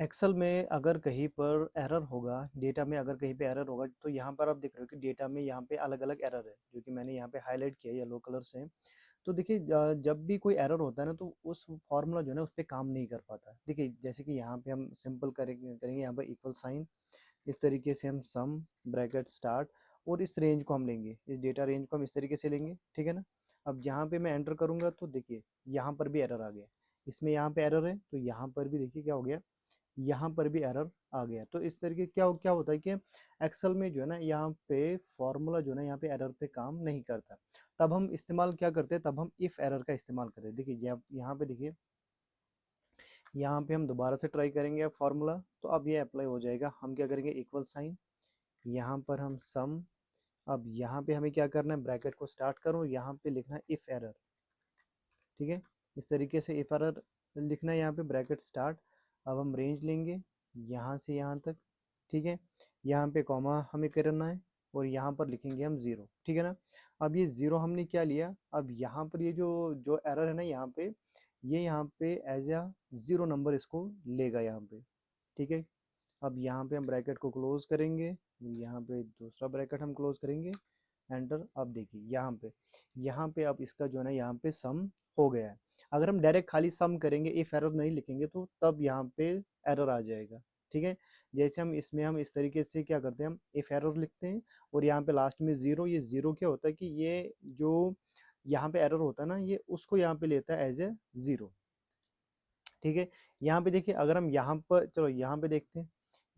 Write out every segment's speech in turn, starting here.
Excel में अगर कहीं पर एरर होगा, डेटा में अगर कहीं पे एरर होगा, तो यहाँ पर आप देख रहे हो कि डेटा में यहाँ पे अलग-अलग एरर है, जो कि मैंने यहाँ पे हाइलाइट किया है येलो कलर से। तो देखिए जब भी कोई एरर होता है ना, तो उस फ़ॉर्मूला जो है ना, उस पे काम नहीं कर पाता है। देखिए, जैसे कि यहाँ पे हम सिंपल करेंगे यहाँ पे इक्वल साइन, इस तरीके से हम सम ब्रैकेट स्टार्ट और इस रेंज को हम लेंगे, इस डेटा रेंज को हम इस तरीके से लेंगे, ठीक है ना? अब यहाँ पे मैं एंटर करूँगा तो देखिए, यहाँ पर भी एरर आ गया। इसमें यहाँ पे एरर है, तो यहाँ पर भी देखिए क्या हो गया, यहाँ पर भी एरर आ गया। तो इस तरीके क्या होता है कि एक्सेल में जो है ना, यहाँ पे फॉर्मूला जो है ना, यहाँ पे एरर पे काम नहीं करता। तब हम इस्तेमाल क्या करते हैं, तब हम इफ एरर का इस्तेमाल करते हैं। देखिए यहाँ पे देखिए, यहाँ पे हम दोबारा से ट्राई करेंगे अब फॉर्मूला, तो अब ये अप्लाई हो जाएगा। हम क्या करेंगे, इक्वल साइन, यहाँ पर हम सम, अब यहाँ पे हमें क्या करना है, ब्रैकेट को स्टार्ट करो, यहाँ पे लिखना है इफ एरर, ठीक है? इस तरीके से इफ एरर लिखना है यहाँ पे, ब्रैकेट स्टार्ट। अब हम रेंज लेंगे यहाँ से यहाँ तक, ठीक है? यहाँ पे कॉमा हमें करना है और यहाँ पर लिखेंगे हम ज़ीरो, ठीक है ना? अब ये ज़ीरो हमने क्या लिया, अब यहाँ पर ये जो जो एरर है ना यहाँ पे, ये यहाँ पे एज अ ज़ीरो नंबर इसको लेगा यहाँ पे, ठीक है? अब यहाँ पे हम ब्रैकेट को क्लोज करेंगे, यहाँ पे दूसरा ब्रैकेट हम क्लोज करेंगे, एंटर। अब देखिए यहाँ पे अब इसका जो है ना, यहाँ पे सम हो गया है। अगर हम डायरेक्ट खाली सम करेंगे, इफ एरर नहीं लिखेंगे, तो तब यहाँ पे एरर आ जाएगा, ठीक है? जैसे हम इस तरीके से क्या करते हैं, हम इफ एरर लिखते हैं और यहाँ पे लास्ट में ज़ीरो। ये ज़ीरो क्या होता है कि ये जो यहाँ पे एरर होता है ना, ये उसको यहाँ पे लेता है एज ए ज़ीरो, ठीक है? यहाँ पे देखिए, अगर हम यहाँ पर चलो यहाँ पे देखते हैं,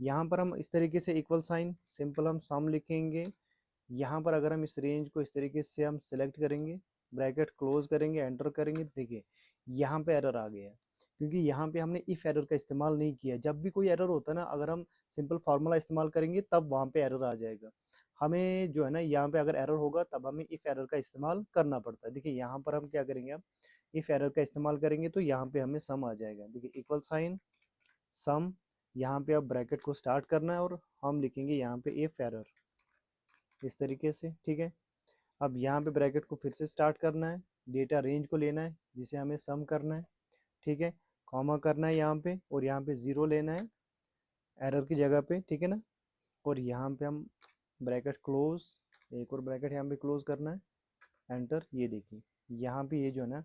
यहाँ पर हम इस तरीके से इक्वल साइन सिंपल हम सम लिखेंगे। यहाँ पर अगर हम इस रेंज को इस तरीके से हम सिलेक्ट करेंगे, ब्रैकेट क्लोज करेंगे, एंटर करेंगे, देखिए यहाँ पे एरर आ गया है, क्योंकि यहाँ पे हमने इफ एरर का इस्तेमाल नहीं किया। जब भी कोई एरर होता है ना, अगर हम सिंपल फार्मूला इस्तेमाल करेंगे, तब वहाँ पे एरर आ जाएगा। हमें जो है ना, यहाँ पे अगर एरर होगा, तब हमें इफ एरर का इस्तेमाल करना पड़ता है। देखिए यहाँ पर हम क्या करेंगे, अब इफ एरर का इस्तेमाल करेंगे तो यहाँ पे हमें सम आ जाएगा। देखिए इक्वल साइन सम, यहाँ पे अब ब्रैकेट को स्टार्ट करना है और हम लिखेंगे यहाँ पे इफ एरर, इस तरीके से, ठीक है? अब यहाँ पे ब्रैकेट को फिर से स्टार्ट करना है, डेटा रेंज को लेना है जिसे हमें सम करना है, ठीक है? कॉमा करना है यहाँ पे और यहाँ पे ज़ीरो लेना है एरर की जगह पे, ठीक है ना? और यहाँ पे हम ब्रैकेट क्लोज, एक और ब्रैकेट यहाँ पे क्लोज करना है, एंटर। ये देखिए यहाँ पे ये जो है ना,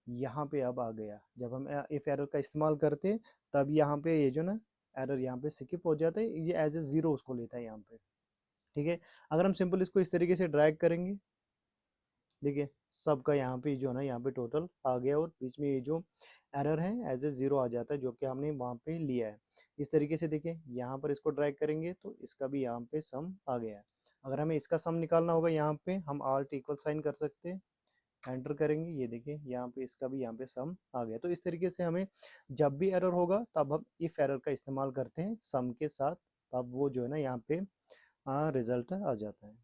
यहाँ पे अब आ गया। जब हम इफ एरर का इस्तेमाल करते हैं, तब यहाँ पे ये जो ना एरर यहाँ पे स्किप हो जाता है, ये एज ए ज़ीरो उसको लेता है यहाँ पे, ठीक है? अगर हम सिंपल इसको इस तरीके से ड्रैग करेंगे, देखिए सबका यहाँ पे जो है ना, यहाँ पे टोटल आ गया और बीच में ये जो एरर है एज ए ज़ीरो आ जाता है, जो कि हमने वहाँ पे लिया है। इस तरीके से देखिए यहाँ पर इसको ड्रैग करेंगे तो इसका भी यहाँ पे सम आ गया है। अगर हमें इसका सम निकालना होगा, यहाँ पे हम आल्ट इक्वल साइन कर सकते हैं, एंटर करेंगे, ये देखिए यहाँ पे इसका भी यहाँ पे सम आ गया। तो इस तरीके से हमें जब भी एरर होगा, तब हम इफ एरर का इस्तेमाल करते हैं सम के साथ, तब वो जो है ना यहाँ पे रिजल्ट आ जाता है।